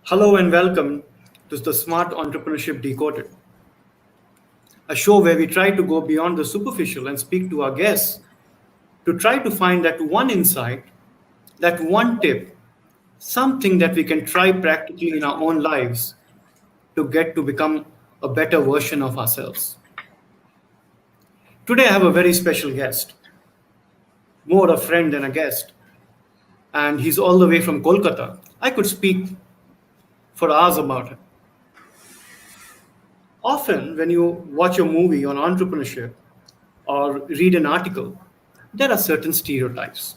Hello and welcome to the Smart Entrepreneurship Decoded, a show where we try to go beyond the superficial and speak to our guests to try to find that one insight, that one tip, something that we can try practically in our own lives to get to become a better version of ourselves. Today I have a very special guest, more a friend than a guest, and he's all the way from Kolkata. I could speak for hours about him. Often, when you watch a movie on entrepreneurship or read an article, there are certain stereotypes,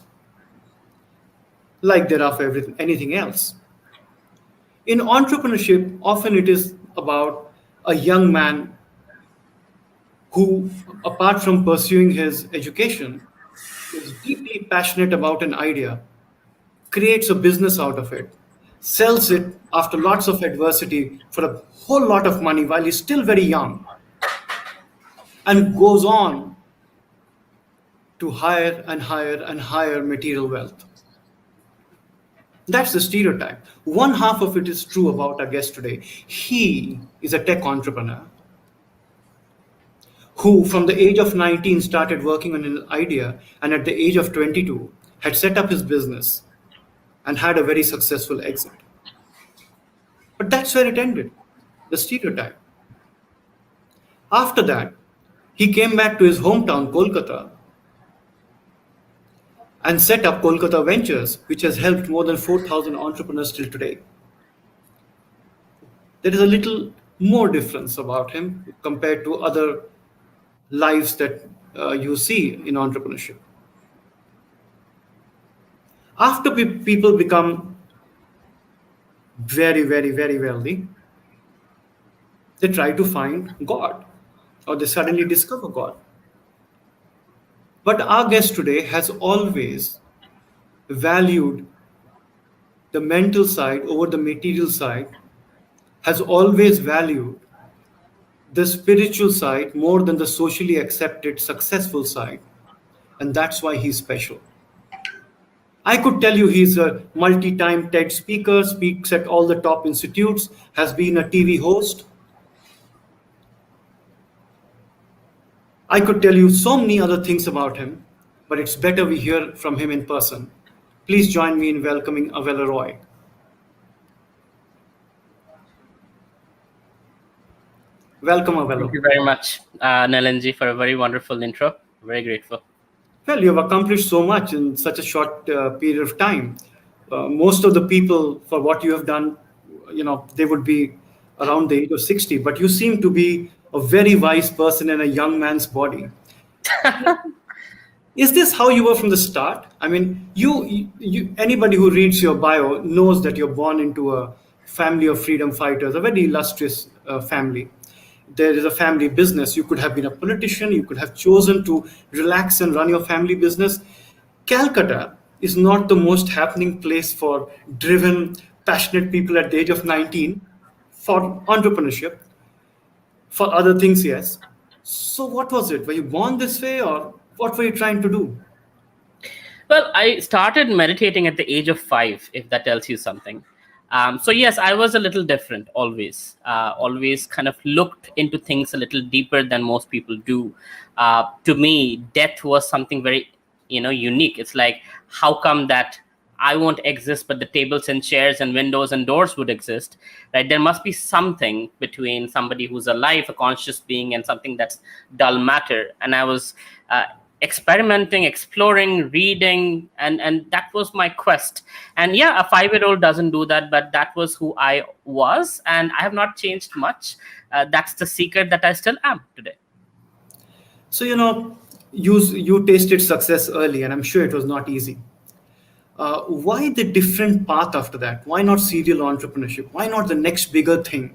like there are for anything else. In entrepreneurship, often it is about a young man who, apart from pursuing his education, is deeply passionate about an idea, creates a business out of it, sells it after lots of adversity for a whole lot of money while he's still very young, and goes on to higher and higher and higher material wealth. That's the stereotype. One half of it is true about our guest today. He is a tech entrepreneur who, from the age of 19, started working on an idea and at the age of 22 had set up his business and had a very successful exit. But that's where it ended, the stereotype. After that, he came back to his hometown, Kolkata, and set up Kolkata Ventures, which has helped more than 4,000 entrepreneurs till today. There is a little more difference about him compared to other lives that you see in entrepreneurship. After people become very, very, very wealthy, they try to find God or they suddenly discover God. But our guest today has always valued the mental side over the material side, has always valued the spiritual side more than the socially accepted successful side. And that's why he's special. I could tell you he's a multi-time TED speaker, speaks at all the top institutes, has been a TV host. I could tell you so many other things about him, but it's better we hear from him in person. Please join me in welcoming Avelo Roy. Welcome, Avelo. Thank you very much, Nalin Ji, for a very wonderful intro. Very grateful. Well, you have accomplished so much in such a short period of time. Most of the people, for what you have done, they would be around the age of 60, but you seem to be a very wise person in a young man's body. Is this how you were from the start? I mean, anybody who reads your bio knows that you're born into a family of freedom fighters, a very illustrious family. There is a family business. You could have been a politician. You could have chosen to relax and run your family business. Calcutta is not the most happening place for driven, passionate people at the age of 19 for entrepreneurship. For other things, yes. So what was it? Were you born this way or what were you trying to do? Well, I started meditating at the age of 5, if that tells you something. So yes, I was a little different always. Always kind of looked into things a little deeper than most people do. To me, death was something very, unique. It's like, how come that I won't exist, but the tables and chairs and windows and doors would exist, right? There must be something between somebody who's alive, a conscious being, and something that's dull matter. And I was experimenting, exploring, reading, and that was my quest. And yeah, a 5-year-old doesn't do that, but that was who I was, and I have not changed much. That's the secret that I still am today. So you tasted success early, and I'm sure it was not easy. Why the different path after that? Why not serial entrepreneurship? Why not the next bigger thing?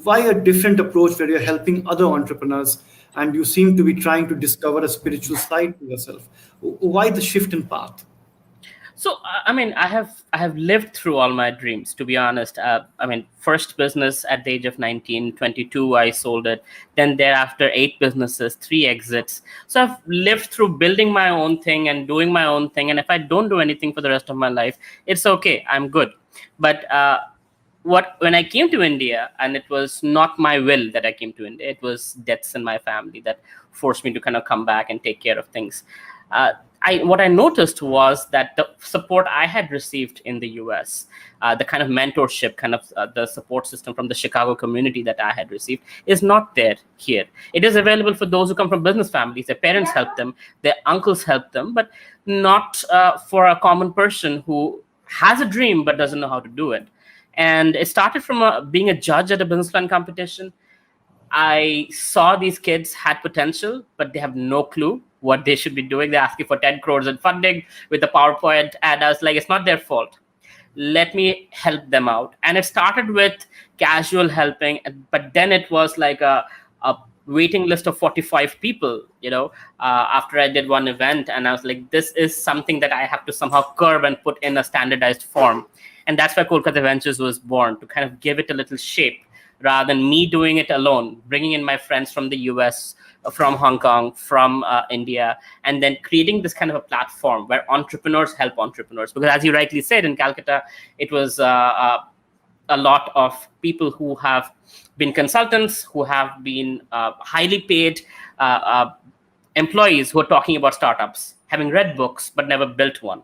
Why a different approach where you're helping other entrepreneurs and you seem to be trying to discover a spiritual side to yourself? Why the shift in path? So I mean, I have lived through all my dreams, to be honest. I mean, first business at the age of 19, 22, I sold it. Then thereafter, 8 businesses, 3 exits. So I've lived through building my own thing and doing my own thing. And if I don't do anything for the rest of my life, it's okay. I'm good. But what when I came to India, and it was not my will that I came to India. It was deaths in my family that forced me to kind of come back and take care of things. Uh, what I noticed was that the support I had received in the U.S., the kind of mentorship, kind of the support system from the Chicago community that I had received, is not there here. It is available for those who come from business families. Their parents help them, their uncles help them, but not for a common person who has a dream but doesn't know how to do it. And it started from being a judge at a business plan competition. I saw these kids had potential, but they have no clue what they should be doing. They're asking for 10 crores in funding with the PowerPoint, and I was like, it's not their fault. Let me help them out. And it started with casual helping, but then it was like a waiting list of 45 people, after I did one event. And I was like, this is something that I have to somehow curb and put in a standardized form. And that's why Kolkata Ventures was born, to kind of give it a little shape rather than me doing it alone, bringing in my friends from the US, from Hong Kong, from India, and then creating this kind of a platform where entrepreneurs help entrepreneurs. Because as you rightly said, in Calcutta, it was a lot of people who have been consultants, who have been highly paid employees who are talking about startups, having read books but never built one.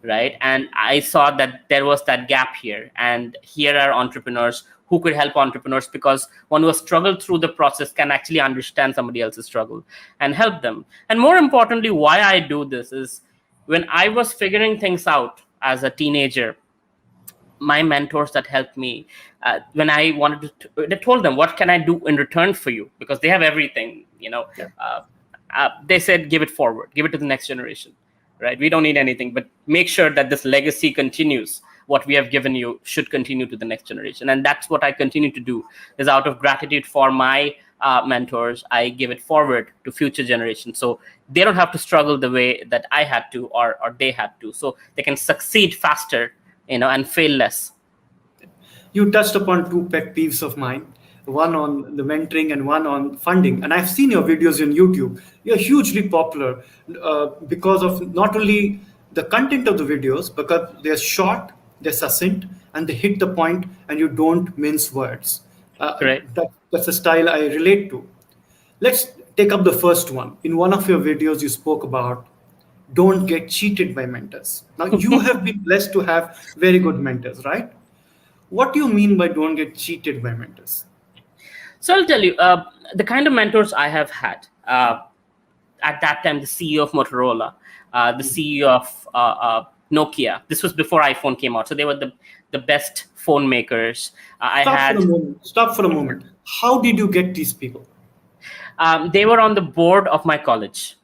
Right. And I saw that there was that gap here. And here are entrepreneurs who could help entrepreneurs, because one who has struggled through the process can actually understand somebody else's struggle and help them. And more importantly, why I do this is when I was figuring things out as a teenager, my mentors that helped me, when I wanted to, they told them, what can I do in return for you? Because they have everything, Yeah. They said, give it forward, give it to the next generation. Right? We don't need anything, but make sure that this legacy continues. What we have given you should continue to the next generation. And that's what I continue to do, is out of gratitude for my mentors, I give it forward to future generations. So they don't have to struggle the way that I had to, or they had to. So they can succeed faster, and fail less. You touched upon two pet peeves of mine, one on the mentoring and one on funding. And I've seen your videos on YouTube. You're hugely popular because of not only the content of the videos, because they're short, they're succinct, and they hit the point, and you don't mince words. Right. That's a style I relate to. Let's take up the first one. In one of your videos, you spoke about don't get cheated by mentors. Now, you have been blessed to have very good mentors, right? What do you mean by don't get cheated by mentors? So I'll tell you, the kind of mentors I have had. At that time, the CEO of Motorola, the CEO of Nokia. This was before iPhone came out, so they were the best phone makers. Stop for a moment. How did you get these people? They were on the board of my college.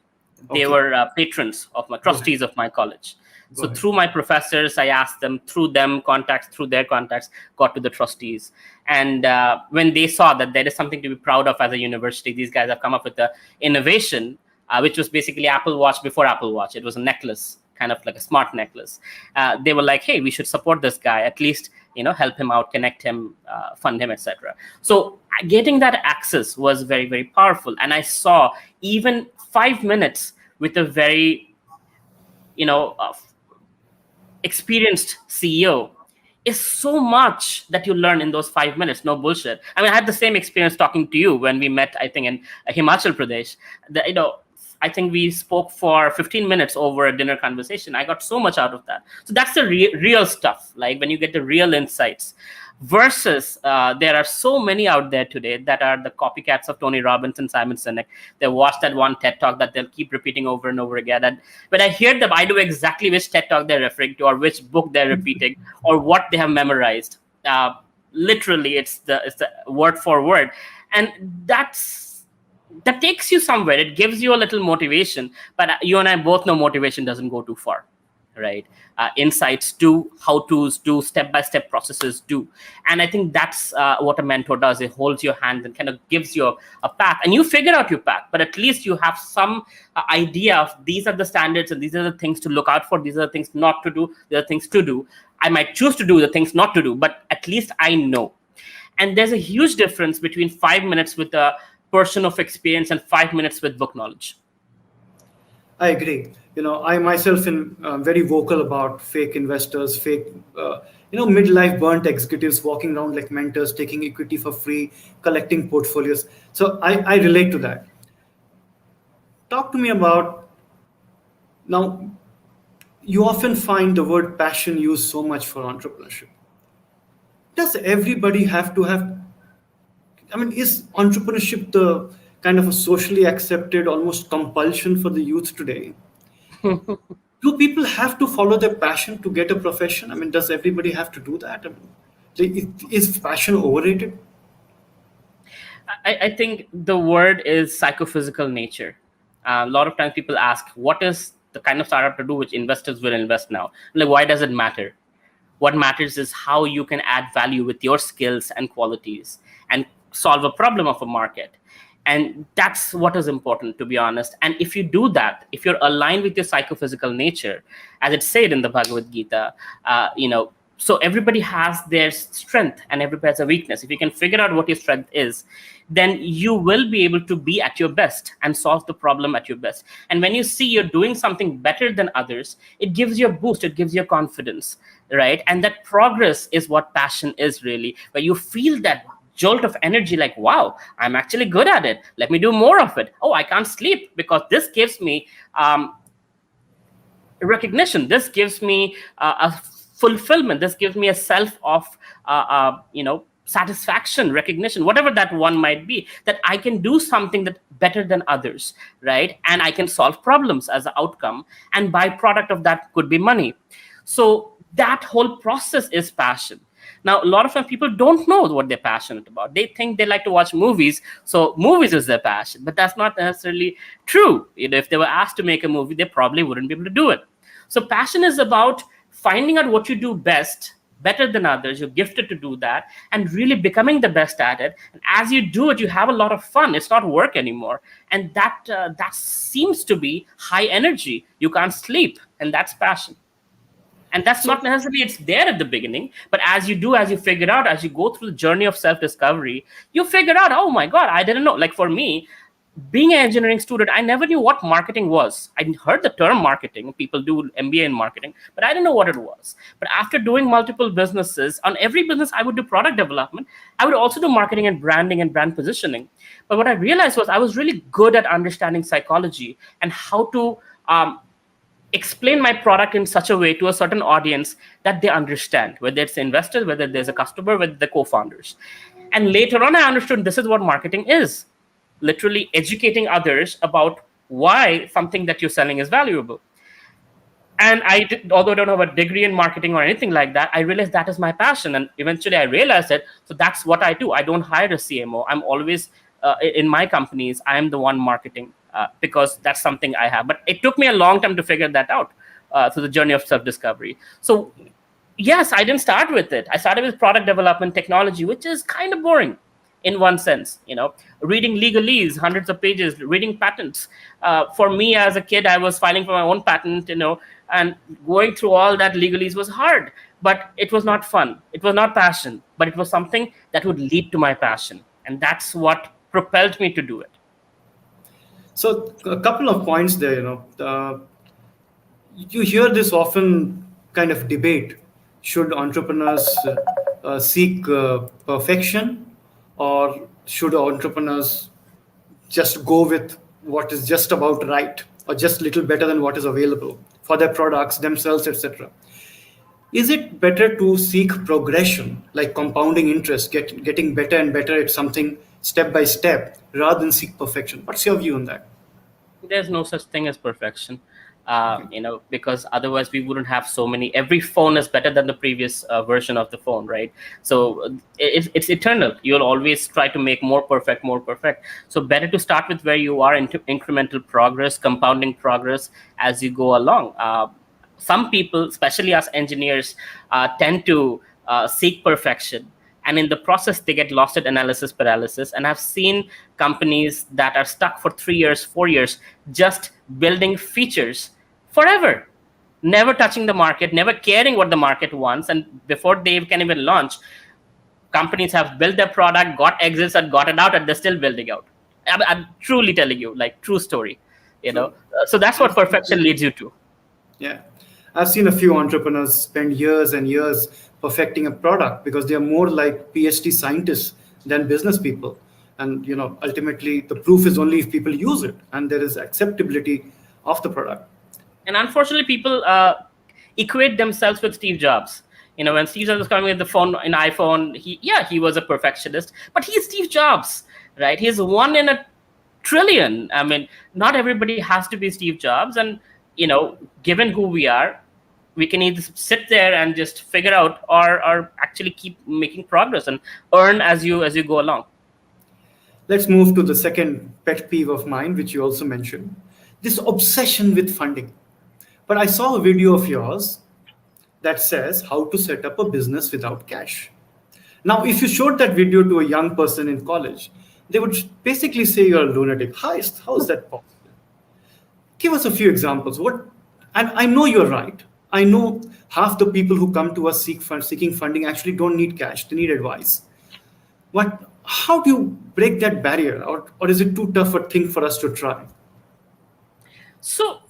They Okay. were patrons of my trustees of my college. Go So ahead. through my professors, I asked them, through them contacts, through their contacts, got to the trustees. And when they saw that there is something to be proud of as a university, these guys have come up with the innovation, which was basically Apple Watch before Apple Watch. It was a necklace, kind of like a smart necklace. They were like, hey, we should support this guy, at least, help him out, connect him, fund him, etc. So getting that access was very, very powerful. And I saw even 5 minutes with a very, experienced CEO is so much that you learn in those 5 minutes. No bullshit. I mean, I had the same experience talking to you when we met, I think, in Himachal Pradesh. I think we spoke for 15 minutes over a dinner conversation. I got so much out of that. So that's the real stuff, like when you get the real insights. Versus there are so many out there today that are the copycats of Tony Robbins and Simon Sinek. They watch that one TED Talk that they'll keep repeating over and over again. And when I hear them, I know exactly which TED Talk they're referring to, or which book they're repeating, or what they have memorized. Literally, it's the word for word. And that takes you somewhere. It gives you a little motivation. But you and I both know motivation doesn't go too far. Right? Insights do, how-tos do, step-by-step processes do. And I think that's what a mentor does. It holds your hand and kind of gives you a path. And you figure out your path, but at least you have some idea of these are the standards and these are the things to look out for. These are the things not to do. These are things to do. I might choose to do the things not to do, but at least I know. And there's a huge difference between 5 minutes with a person of experience and 5 minutes with book knowledge. I agree. I myself am very vocal about fake investors, fake, midlife burnt executives walking around like mentors, taking equity for free, collecting portfolios. So I relate to that. Talk to me about now. You often find the word passion used so much for entrepreneurship. Does everybody have to have? I mean, is entrepreneurship the kind of a socially accepted, almost compulsion for the youth today? Do people have to follow their passion to get a profession? I mean, does everybody have to do that? I mean, is passion overrated? I think the word is psychophysical nature. A lot of times people ask, what is the kind of startup to do which investors will invest now? Like, why does it matter? What matters is how you can add value with your skills and qualities and solve a problem of a market. And that's what is important, to be honest. And if you do that, if you're aligned with your psychophysical nature, as it's said in the Bhagavad Gita, so everybody has their strength and everybody has a weakness. If you can figure out what your strength is, then you will be able to be at your best and solve the problem at your best. And when you see you're doing something better than others, it gives you a boost, it gives you confidence, right? And that progress is what passion is really, where you feel that jolt of energy, like, wow, I'm actually good at it, let me do more of it. Oh, I can't sleep because this gives me recognition, this gives me a fulfillment, this gives me a self of satisfaction, recognition, whatever that one might be, that I can do something that better than others, right? And I can solve problems as an outcome, and byproduct of that could be money. So that whole process is passion. Now, a lot of people don't know what they're passionate about. They think they like to watch movies, so movies is their passion. But that's not necessarily true. If they were asked to make a movie, they probably wouldn't be able to do it. So passion is about finding out what you do best, better than others. You're gifted to do that, and really becoming the best at it. And as you do it, you have a lot of fun. It's not work anymore, and that seems to be high energy. You can't sleep, and that's passion. And that's So not necessarily it's there at the beginning, but as you figure out, as you go through the journey of self-discovery, you figure out, oh my god, I didn't know. Like for me, being an engineering student, I never knew what marketing was. I heard the term marketing, people do MBA in marketing, but I didn't know what it was. But after doing multiple businesses, on every business I would do product development, I would also do marketing and branding and brand positioning. But what I realized was I was really good at understanding psychology and how to explain my product in such a way to a certain audience that they understand, whether it's investors, whether there's a customer, whether the co-founders. And later on, I understood this is what marketing is, literally educating others about why something that you're selling is valuable. And although I don't have a degree in marketing or anything like that, I realized that is my passion. And eventually I realized it. So that's what I do. I don't hire a CMO. I'm always, in my companies, I am the one marketing, because that's something I have. But it took me a long time to figure that out, through the journey of self-discovery. So yes, I didn't start with it. I started with product development technology, which is kind of boring in one sense, reading legalese, hundreds of pages, reading patents. For me as a kid, I was filing for my own patent, and going through all that legalese was hard, but it was not fun. It was not passion, but it was something that would lead to my passion. And that's what propelled me to do it. So a couple of points there. You hear this often kind of debate: should entrepreneurs seek perfection, or should entrepreneurs just go with what is just about right, or just little better than what is available for their products themselves, etc.? Is it better to seek progression, like compounding interest, getting better and better at something step by step, rather than seek perfection? What's your view on that? There's no such thing as perfection, Okay. because otherwise we wouldn't have so many. Every phone is better than the previous version of the phone, right? So it's eternal. You'll always try to make more perfect, more perfect. So better to start with where you are, into incremental progress, compounding progress as you go along. Some people, especially us engineers, tend to seek perfection, and in the process they get lost at analysis paralysis. And I've seen companies that are stuck for 3 years, 4 years, just building features forever, never touching the market, never caring what the market wants. And before they can even launch, companies have built their product, got exits, and got it out, and they're still building out. I'm truly telling you, like, true story. you know. True. So that's what I've seen perfection leads you to. Yeah. I've seen a few entrepreneurs spend years and years perfecting a product because they are more like PhD scientists than business people. And ultimately the proof is only if people use it and there is acceptability of the product. And unfortunately, people equate themselves with Steve Jobs. When Steve Jobs was coming with the phone, in iPhone, he was a perfectionist, but he's Steve Jobs, right? He's one in a trillion. I mean, not everybody has to be Steve Jobs, and given who we are, we can either sit there and just figure out, or actually keep making progress and earn as you go along. Let's move to the second pet peeve of mine, which you also mentioned, this obsession with funding. But I saw a video of yours that says how to set up a business without cash. Now, if you showed that video to a young person in college, they would basically say you're a lunatic. How is that possible? Give us a few examples. And I know you're right. I know half the people who come to us seeking funding actually don't need cash, they need advice. But how do you break that barrier? Or is it too tough a thing for us to try? So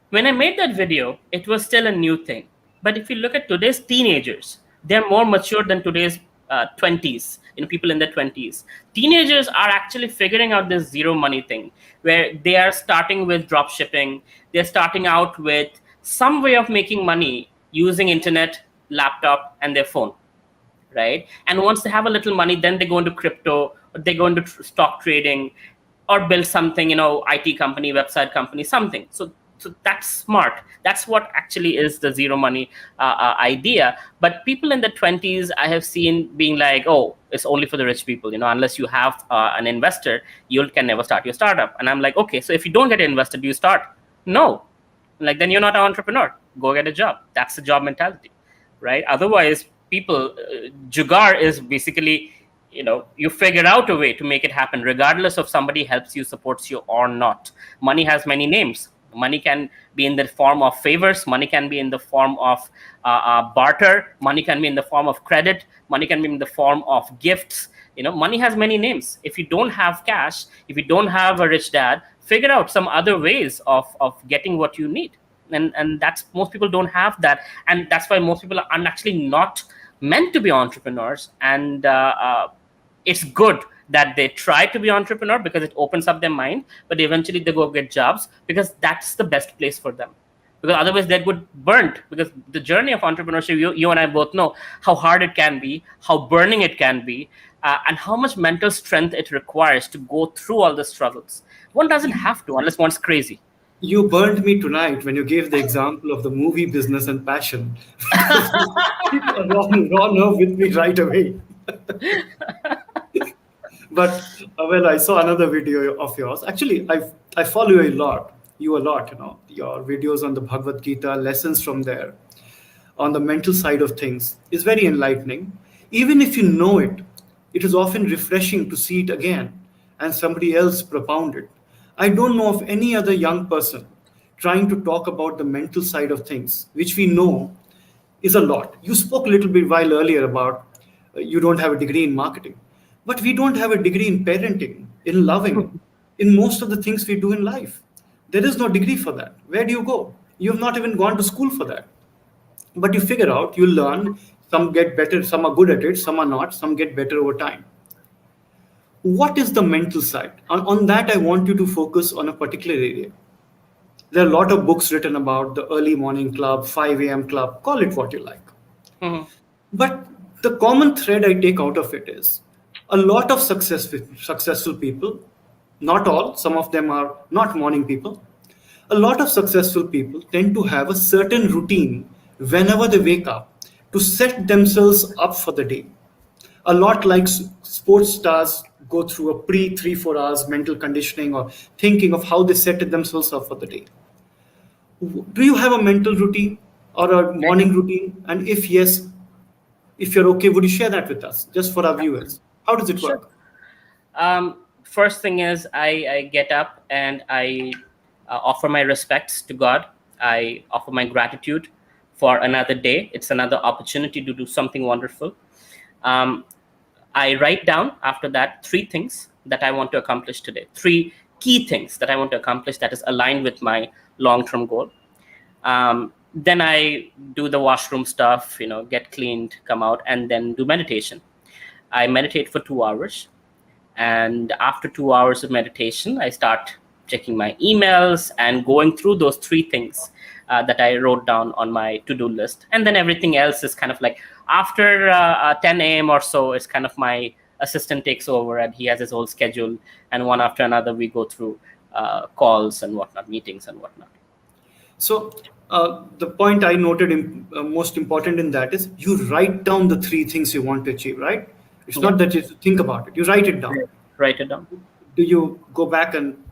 when I made that video, it was still a new thing. But if you look at today's teenagers, they're more mature than today's 20s, people in their 20s. Teenagers are actually figuring out this zero money thing, where they are starting with drop shipping. They're starting out with some way of making money using internet, laptop, and their phone, right? And once they have a little money, then they go into crypto, or they go into stock trading, or build something, IT company, website company, something. So that's smart. That's what actually is the zero money idea. But people in the 20s, I have seen being like, oh, it's only for the rich people. Unless you have an investor, you can never start your startup. And I'm like, okay, so if you don't get an investor, do you start? No. Like, then you're not an entrepreneur. Go get a job. That's the job mentality, right? Otherwise, people, jugaad is basically, you figure out a way to make it happen, regardless of somebody helps you, supports you or not. Money has many names. Money can be in the form of favors. Money can be in the form of barter. Money can be in the form of credit. Money can be in the form of gifts. Money has many names. If you don't have cash, if you don't have a rich dad, figure out some other ways of getting what you need. And that's, most people don't have that, and that's why most people are actually not meant to be entrepreneurs. And it's good that they try to be entrepreneur, because it opens up their mind, but eventually they go get jobs, because that's the best place for them. Because otherwise they would burnt, because the journey of entrepreneurship, you and I both know how hard it can be, how burning it can be, and how much mental strength it requires to go through all the struggles. One doesn't have to, unless one's crazy. You burned me tonight when you gave the example of the movie Business and Passion. Because you hit a raw nerve with me right away. But well, I saw another video of yours. Actually, I follow you a lot. Your videos on the Bhagavad Gita, lessons from there, on the mental side of things, is very enlightening. Even if you know it, it is often refreshing to see it again and somebody else propound it. I don't know of any other young person trying to talk about the mental side of things, which we know is a lot. You spoke a little bit while earlier about you don't have a degree in marketing, but we don't have a degree in parenting, in loving, in most of the things we do in life. There is no degree for that. Where do you go? You have not even gone to school for that. But you figure out, you learn, some get better, some are good at it, some are not, some get better over time. What is the mental side? On that, I want you to focus on a particular area. There are a lot of books written about the early morning club, 5 a.m. club, call it what you like. Mhm. But the common thread I take out of it is a lot of successful people, not all, some of them are not morning people. A lot of successful people tend to have a certain routine whenever they wake up to set themselves up for the day. A lot like sports stars go through a pre 3 4 hours mental conditioning or thinking of how they set themselves up for the day. Do you have a mental routine or a I do. morning routine? And if yes, if you're okay, would you share that with us just for our viewers? How does it Sure. work? First thing is, I get up and I offer my respects to God. I offer my gratitude for another day. It's another opportunity to do something wonderful. Um, I write down after that three things that I want to accomplish today. Three key things that I want to accomplish that is aligned with my long-term goal. Then I do the washroom stuff, get cleaned, come out, and then do meditation. I meditate for 2 hours. And after 2 hours of meditation, I start checking my emails and going through those three things that I wrote down on my to-do list. And then everything else is kind of like after 10 a.m. or so, it's kind of my assistant takes over and he has his whole schedule. And one after another, we go through calls and whatnot, meetings and whatnot. So the point I noted most important in that is you write down the three things you want to achieve, right? It's Yeah. not that you think about it. You write it down. Write it down. Do you go back and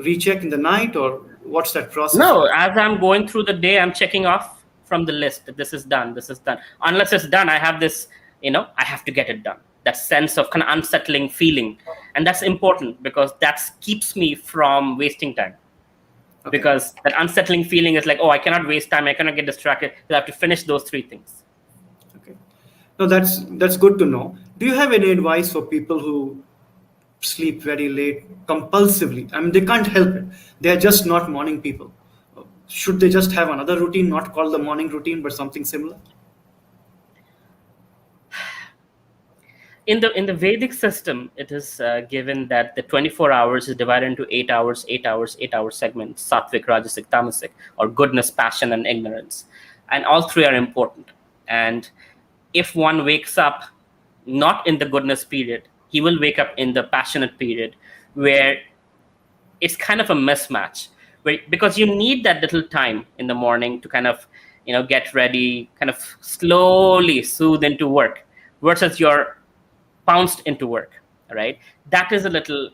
recheck in the night, or what's that process No, like? as I'm going through the day, I'm checking off from the list that this is done, this is done. Unless it's done, I have this, I have to get it done. That sense of kind of unsettling feeling. And that's important because that keeps me from wasting time. Okay. Because that unsettling feeling is like, oh, I cannot waste time, I cannot get distracted. I have to finish those three things. Okay. No, that's good to know. Do you have any advice for people who sleep very late compulsively? I mean, they can't help it. They are just not morning people. Should they just have another routine, not called the morning routine, but something similar? In the Vedic system, it is given that the 24 hours is divided into 8 hours, 8 hours, 8 hour segments: sattvic, rajasic, tamasic, or goodness, passion, and ignorance. And all three are important. And if one wakes up not in the goodness period, he will wake up in the passionate period, where it's kind of a mismatch, because you need that little time in the morning to kind of get ready, kind of slowly soothe into work, versus you're pounced into work, right? That is a little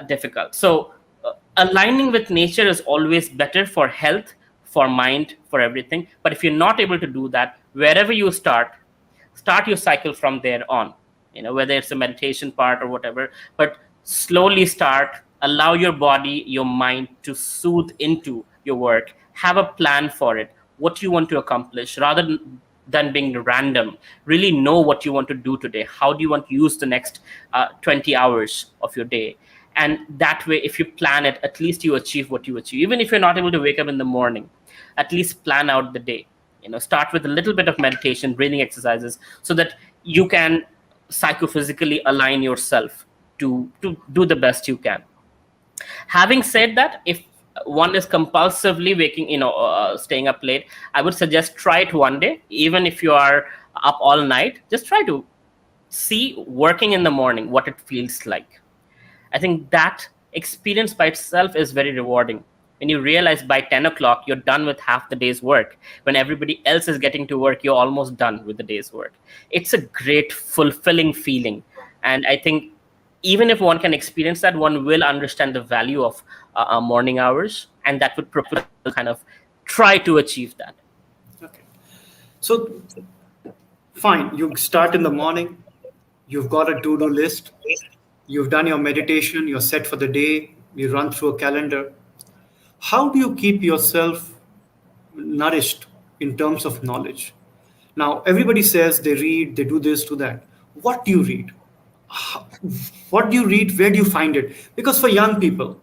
difficult. So aligning with nature is always better for health, for mind, for everything. But if you're not able to do that, wherever you start your cycle from there on, whether it's a meditation part or whatever, but slowly start, allow your body, your mind to soothe into your work, have a plan for it, what you want to accomplish, rather than being random. Really know what you want to do today. How do you want to use the next 20 hours of your day? And that way, if you plan it, at least you achieve what you achieve. Even if you're not able to wake up in the morning, at least plan out the day. Start with a little bit of meditation, breathing exercises, so that you can psychophysically align yourself to do the best you can. Having said that, if one is compulsively staying up late, I would suggest try it one day. Even if you are up all night, just try to see working in the morning, what it feels like. I think that experience by itself is very rewarding. When you realize by 10 o'clock, you're done with half the day's work. When everybody else is getting to work, you're almost done with the day's work. It's a great, fulfilling feeling. And I think even if one can experience that, one will understand the value of morning hours. And that would propel kind of try to achieve that. Okay. So, fine, you start in the morning, you've got a to-do list, you've done your meditation, you're set for the day, you run through a calendar. How do you keep yourself nourished in terms of knowledge? Now, everybody says they read, they do this, do that. What do you read? What do you read? Where do you find it? Because for young people,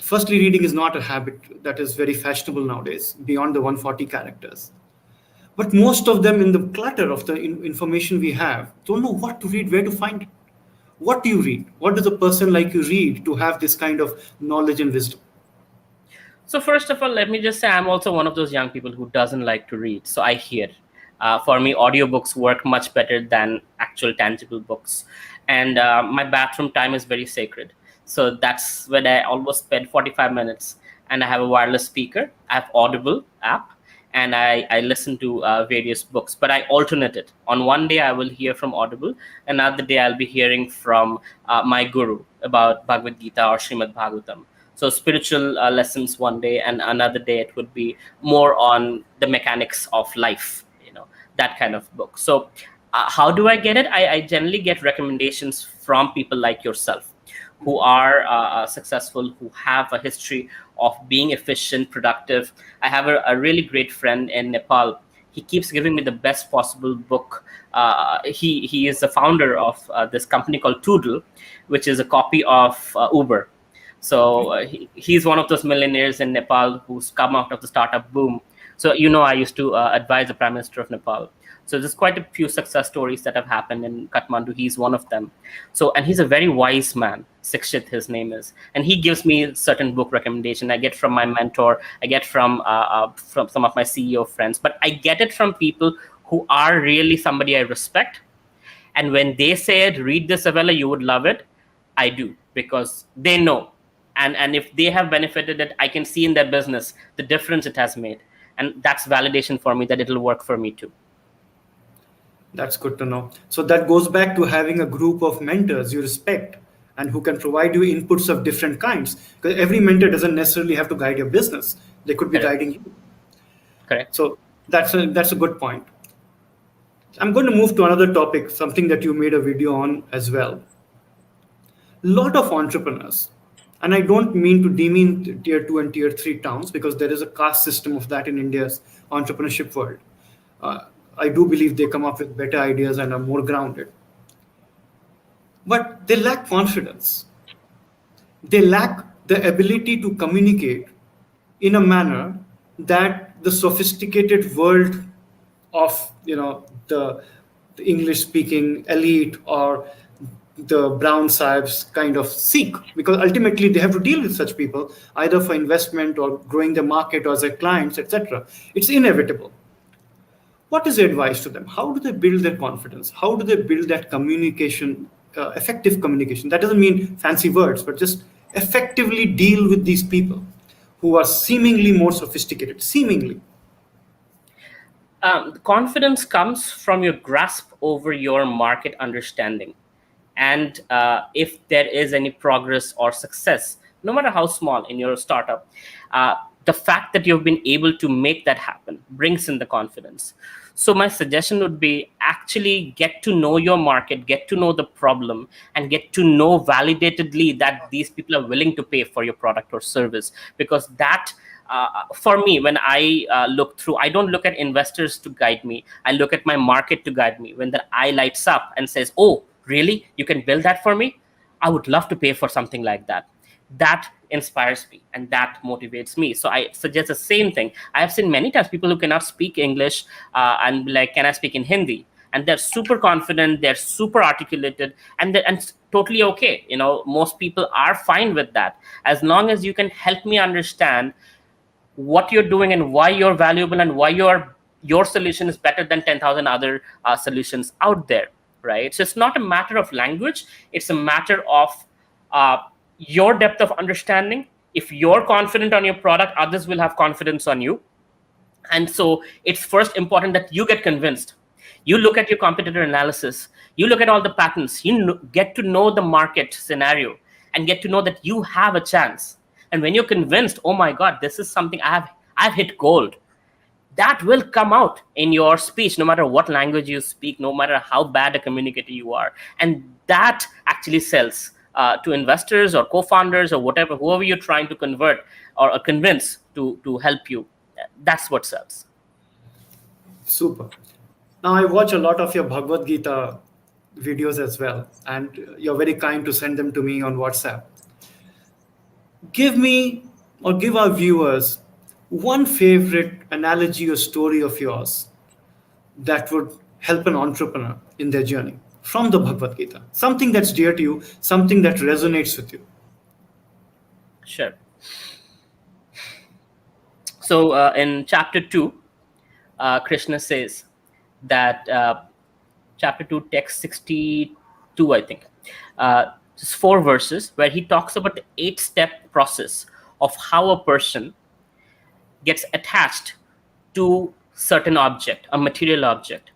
firstly, reading is not a habit that is very fashionable nowadays, beyond the 140 characters. But most of them, in the clutter of the information we have, don't know what to read, where to find it. What do you read? What does a person like you read to have this kind of knowledge and wisdom? So first of all, let me just say I'm also one of those young people who doesn't like to read. So I hear. For me, audiobooks work much better than actual tangible books. And my bathroom time is very sacred. So that's when I almost spend 45 minutes. And I have a wireless speaker. I have Audible app. And I listen to various books. But I alternate it. On one day, I will hear from Audible. Another day, I'll be hearing from my guru about Bhagavad Gita or Srimad Bhagavatam. So spiritual lessons one day, and another day it would be more on the mechanics of life, that kind of book. So how do I get it? I generally get recommendations from people like yourself, who are successful, who have a history of being efficient, productive. I have a really great friend in Nepal. He keeps giving me the best possible book. He is the founder of this company called Toodle, which is a copy of Uber. So he's one of those millionaires in Nepal who's come out of the startup boom. So I used to advise the Prime Minister of Nepal. So there's quite a few success stories that have happened in Kathmandu. He's one of them. So, and he's a very wise man. Sikshit, his name is, and he gives me certain book recommendation. I get from my mentor. I get from some of my CEO friends, but I get it from people who are really somebody I respect. And when they said, read this, Avelo, you would love it, I do, because they know. And if they have benefited it, I can see in their business the difference it has made. And that's validation for me that it'll work for me too. That's good to know. So that goes back to having a group of mentors you respect and who can provide you inputs of different kinds. Because every mentor doesn't necessarily have to guide your business. They could be Correct. guiding you. Correct. So that's a good point. I'm going to move to another topic, something that you made a video on as well. Lot of entrepreneurs, and I don't mean to demean tier 2 and tier 3 towns, because there is a caste system of that in India's entrepreneurship world. uh, I do believe they come up with better ideas and are more grounded, but they lack confidence. They lack the ability to communicate in a manner that the sophisticated world of the English speaking elite or the brown sahibs kind of seek, because ultimately they have to deal with such people either for investment or growing the market or as their clients, etc. It's inevitable. What is your advice to them? How do they build their confidence? How do they build that communication, effective communication? That doesn't mean fancy words, but just effectively deal with these people who are seemingly more sophisticated, seemingly. Confidence comes from your grasp over your market understanding. And if there is any progress or success, no matter how small in your startup, the fact that you've been able to make that happen brings in the confidence. So my suggestion would be actually get to know your market, get to know the problem, and get to know validatedly that these people are willing to pay for your product or service. Because that, for me, when I look through, I don't look at investors to guide me. I look at my market to guide me. When the eye lights up and says, oh, really? You can build that for me? I would love to pay for something like that. That inspires me and that motivates me. So I suggest the same thing. I have seen many times people who cannot speak English and be like, can I speak in Hindi? And they're super confident, they're super articulated, and it's totally okay. Most people are fine with that. As long as you can help me understand what you're doing and why you're valuable and why your solution is better than 10,000 other solutions out there, right? So it's not a matter of language, it's a matter of your depth of understanding. If you're confident on your product, others will have confidence on you. And so it's first important that you get convinced. You look at your competitor analysis, you look at all the patents, get to know the market scenario and get to know that you have a chance. And when you're convinced, oh my God, this is something I've hit gold, that will come out in your speech, no matter what language you speak, no matter how bad a communicator you are. And that actually sells to investors or co-founders or whoever you're trying to convert or convince to help you. That's what sells. Super. Now, I watch a lot of your Bhagavad Gita videos as well, and you're very kind to send them to me on WhatsApp. Give me or give our viewers one favorite analogy or story of yours that would help an entrepreneur in their journey from the Bhagavad Gita. Something that's dear to you, something that resonates with you. Sure. So in chapter 2, Krishna says that chapter 2, text 62, I think. Just 4 verses where he talks about the 8-step process of how a person gets attached to certain object, a material object.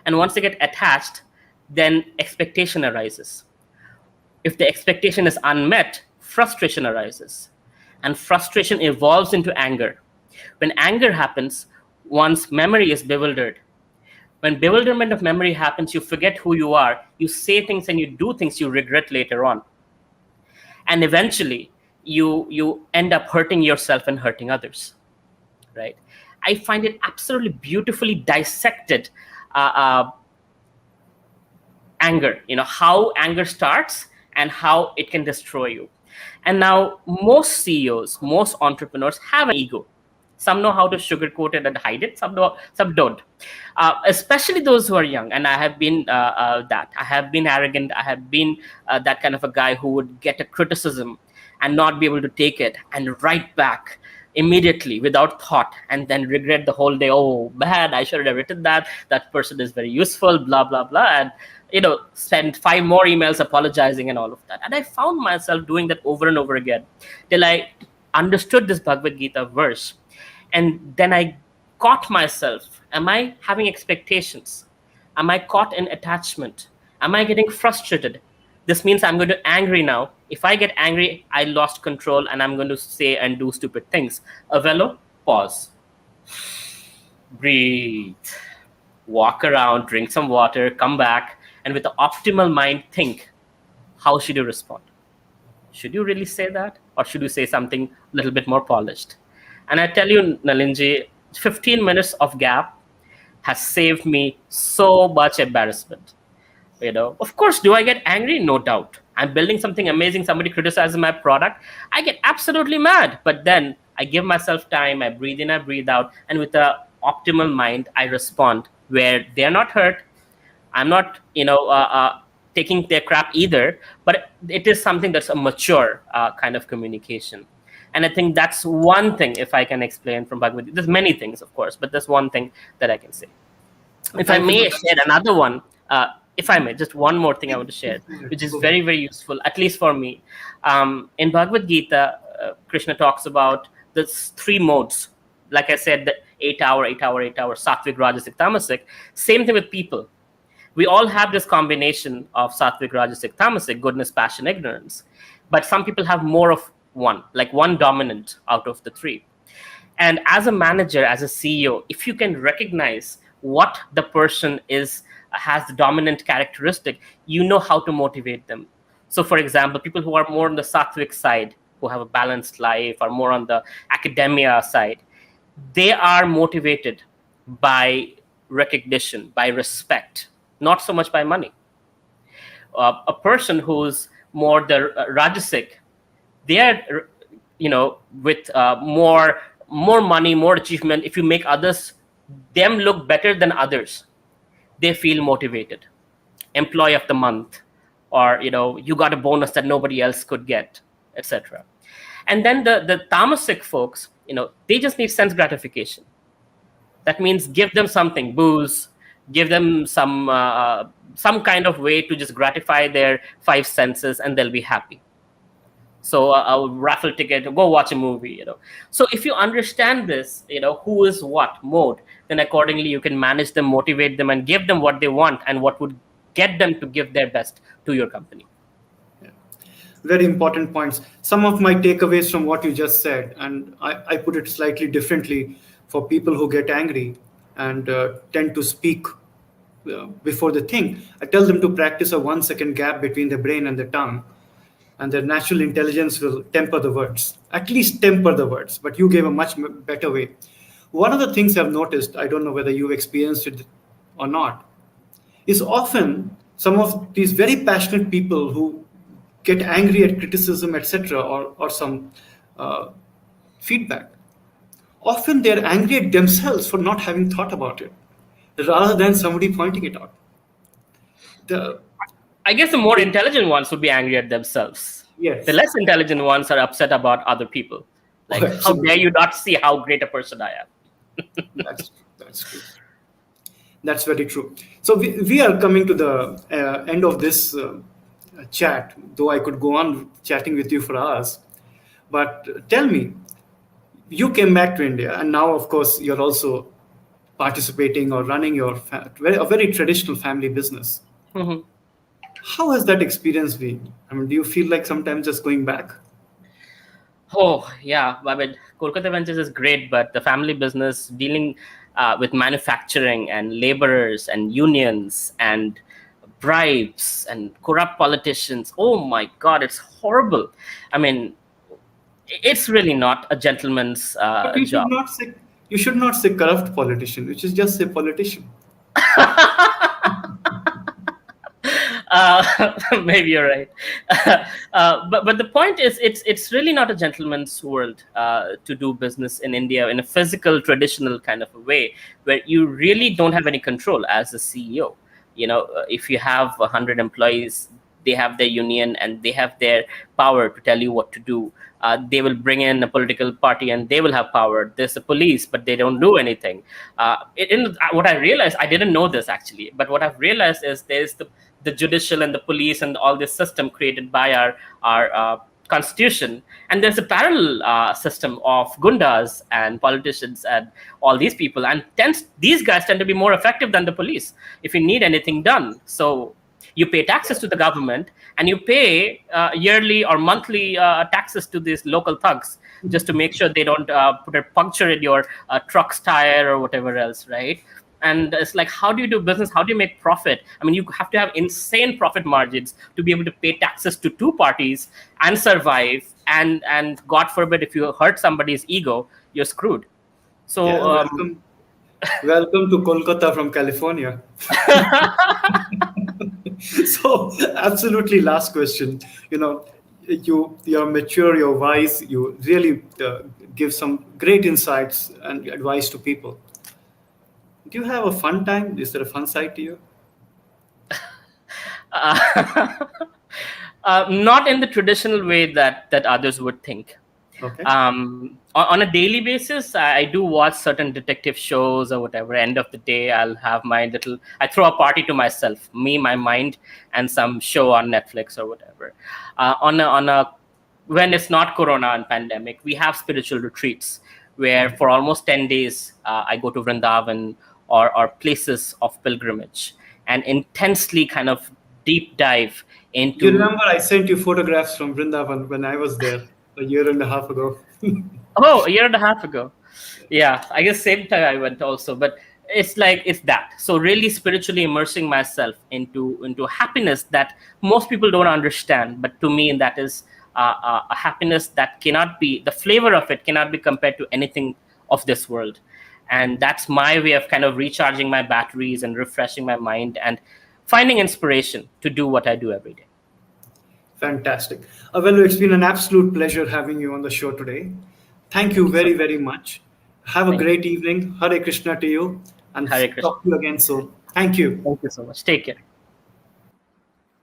And once they get attached, then expectation arises. If the expectation is unmet, frustration arises. And frustration evolves into anger. When anger happens, one's memory is bewildered. When bewilderment of memory happens, you forget who you are. You say things and you do things you regret later on. And eventually, you end up hurting yourself and hurting others, right? I find it absolutely beautifully dissected anger, how anger starts and how it can destroy you. And now most CEOs, most entrepreneurs have an ego. Some know how to sugarcoat it and hide it. Some don't. Especially those who are young. And I have been that. I have been arrogant. I have been that kind of a guy who would get a criticism and not be able to take it and write back immediately without thought, and then regret the whole day. Oh man, I should have written that. That person is very useful. Blah blah blah. And send five more emails apologizing and all of that. And I found myself doing that over and over again till I understood this Bhagavad Gita verse. And then I caught myself. Am I having expectations? Am I caught in attachment? Am I getting frustrated? This means I'm going to angry now. If I get angry, I lost control and I'm going to say and do stupid things. Avelo, pause. Breathe. Walk around, drink some water, come back, and with the optimal mind, think, how should you respond? Should you really say that? Or should you say something a little bit more polished? And I tell you, Nalinji, 15 minutes of gap has saved me so much embarrassment. Of course, do I get angry? No doubt. I'm building something amazing. Somebody criticizes my product. I get absolutely mad. But then I give myself time. I breathe in, I breathe out. And with the optimal mind, I respond where they're not hurt. I'm not, taking their crap either. But it is something that's a mature kind of communication. And I think that's one thing, if I can explain from Bhagavad Gita. There's many things, of course, but there's one thing that I can say. If I Thank you may for share that. another one, if I may, just one more thing I want to share, which is Go very, ahead. very useful, at least for me. In Bhagavad Gita, Krishna talks about the three modes. Like I said, the 8 hour, 8 hour, 8 hour, sattvic, rajasic, tamasic. Same thing with people. We all have this combination of sattvic, rajasic, tamasic, goodness, passion, ignorance. But some people have more of one, like one dominant out of the three. And as a manager, as a CEO, if you can recognize what the person is has the dominant characteristic, you know how to motivate them. So for example, people who are more on the sattvic side, who have a balanced life, are more on the academia side, they are motivated by recognition, by respect, not so much by money. A person who's more the rajasic, they are, with more money, more achievement. If you make others them look better than others, they feel motivated. Employee of the month, or you got a bonus that nobody else could get, etc. And then the tamasic folks, they just need sense gratification. That means give them something, booze, give them some kind of way to just gratify their five senses, and they'll be happy. So a raffle ticket, go watch a movie. So if you understand this, who is what mode, then accordingly you can manage them, motivate them, and give them what they want and what would get them to give their best to your company. Very important points. Some of my takeaways from what you just said, and I put it slightly differently for people who get angry and tend to speak before they think. I tell them to practice a 1 second gap between the brain and the tongue, and their natural intelligence will temper the words, at least temper the words. But you gave a much better way. One of the things I've noticed, I don't know whether you've experienced it or not, is often some of these very passionate people who get angry at criticism, etc., or some feedback. Often they're angry at themselves for not having thought about it, rather than somebody pointing it out. The I guess the more intelligent ones would be angry at themselves. The Yes, less intelligent ones are upset about other people. oh, Like, how dare absolutely. you not see how great a person I am? That's true. That's very true. So we are coming to the end of this chat, though I could go on chatting with you for hours. But tell me, you came back to India, and now, of course, you're also participating or running your a very traditional family business. Mhm. How has that experience been? I mean, do you feel like sometimes just going back? Oh, yeah. I mean, Kolkata Ventures is great, but the family business dealing with manufacturing and laborers and unions and bribes and corrupt politicians. Oh my God, it's horrible. I mean, it's really not a gentleman's But you should job. not say corrupt politician. You should just say politician. Maybe you're right. But the point is, it's really not a gentleman's world to do business in India in a physical, traditional kind of a way, where you really don't have any control as a CEO. If you have 100 employees, they have their union and they have their power to tell you what to do. They will bring in a political party and they will have power. There's the police, but they don't do anything. What I realized, I didn't know this actually, but what I've realized is there's the judicial and the police and all this system created by our constitution, and there's a parallel system of gundas and politicians and all these people, and these guys tend to be more effective than the police if you need anything done. So you pay taxes to the government, and you pay yearly or monthly taxes to these local thugs, just to make sure they don't put a puncture in your truck's tire or whatever else, right? And it's like, how do you do business? How do you make profit? I mean, you have to have insane profit margins to be able to pay taxes to two parties and survive. And God forbid, if you hurt somebody's ego, you're screwed. So Yeah, welcome to Kolkata from California. So, absolutely, last question. You're mature, you're wise. You really give some great insights and advice to people. Do you have a fun time? Is there a fun side to you? uh, not in the traditional way that others would think. Okay. On a daily basis, I do watch certain detective shows or whatever. End of the day, I'll have I throw a party to myself, me, my mind, and some show on Netflix or whatever. When it's not Corona and pandemic, we have spiritual retreats where for almost 10 days, I go to Vrindavan or places of pilgrimage and intensely kind of deep dive You into. remember I sent you photographs from Vrindavan when I was there a year and a half ago. Oh, a year and a half ago. Yeah, I guess same time I went also. But it's that. So really spiritually immersing myself into happiness that most people don't understand. But to me, that is a happiness that cannot be, the flavor of it cannot be compared to anything of this world. And that's my way of kind of recharging my batteries and refreshing my mind and finding inspiration to do what I do every day. Fantastic. Avelo, it's been an absolute pleasure having you on the show today. Thank Thank you you so very, much. very much. Have a Thank you. great evening. Hare Krishna to you, and Hare Krishna. talk to you again soon. Thank you. Thank you so much. Take care.